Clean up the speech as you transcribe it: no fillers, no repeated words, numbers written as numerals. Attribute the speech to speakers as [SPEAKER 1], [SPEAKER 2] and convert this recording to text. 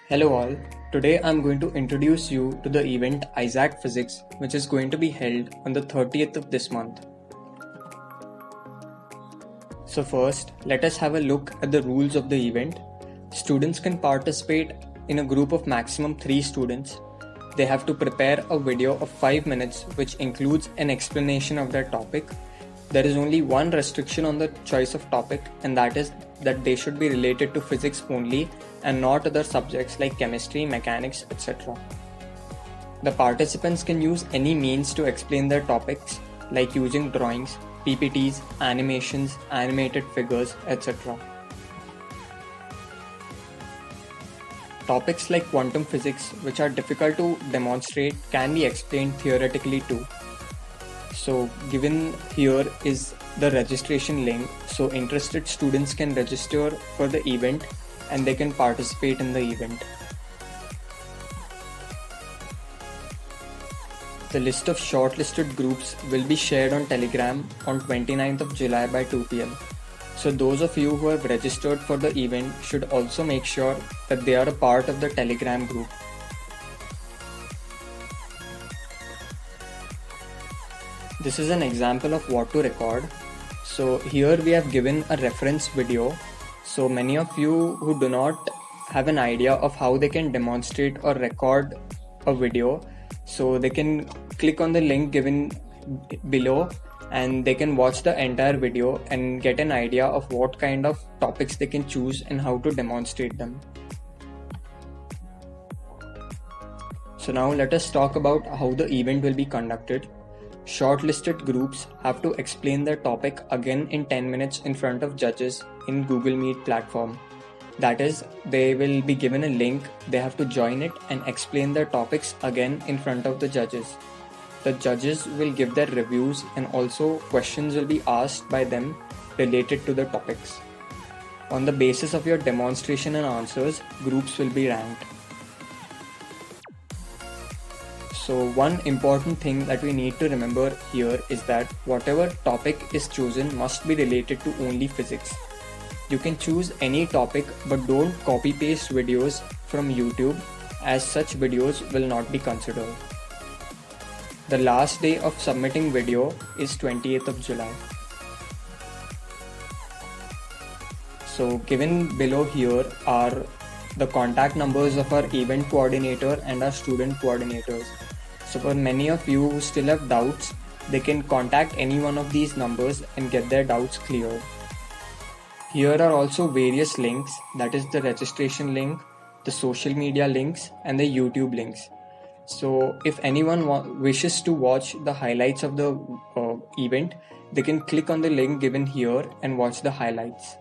[SPEAKER 1] Hello all, today I'm going to introduce you to the event Isaac Physics, which is going to be held on the 30th of this month. So first, let us have a look at the rules of the event. Students can participate in a group of maximum 3 students. They have to prepare a video of 5 minutes which includes an explanation of their topic. There is only one restriction on the choice of topic, and that is that they should be related to physics only and not other subjects like chemistry, mechanics, etc. The participants can use any means to explain their topics like using drawings, PPTs, animations, animated figures, etc. Topics like quantum physics, which are difficult to demonstrate, can be explained theoretically too. So given here is the registration link, so interested students can register for the event and they can participate in the event. The list of shortlisted groups will be shared on Telegram on 29th of July by 2 p.m. So those of you who have registered for the event should also make sure that they are a part of the Telegram group. This is an example of what to record. So here we have given a reference video. So many of you who do not have an idea of how they can demonstrate or record a video, so they can click on the link given below and they can watch the entire video and get an idea of what kind of topics they can choose and how to demonstrate them. So now let us talk about how the event will be conducted. Shortlisted groups have to explain their topic again in 10 minutes in front of judges in Google Meet platform. That is, they will be given a link, they have to join it and explain their topics again in front of the judges. The judges will give their reviews and also questions will be asked by them related to the topics. On the basis of your demonstration and answers, groups will be ranked. So one important thing that we need to remember here is that whatever topic is chosen must be related to only physics. You can choose any topic, but don't copy paste videos from YouTube, as such videos will not be considered. The last day of submitting video is 28th of July. So given below here are the contact numbers of our event coordinator and our student coordinators. So for many of you who still have doubts, they can contact any one of these numbers and get their doubts cleared. Here are also various links, that is the registration link, the social media links and the YouTube links. So if anyone wishes to watch the highlights of the event, they can click on the link given here and watch the highlights.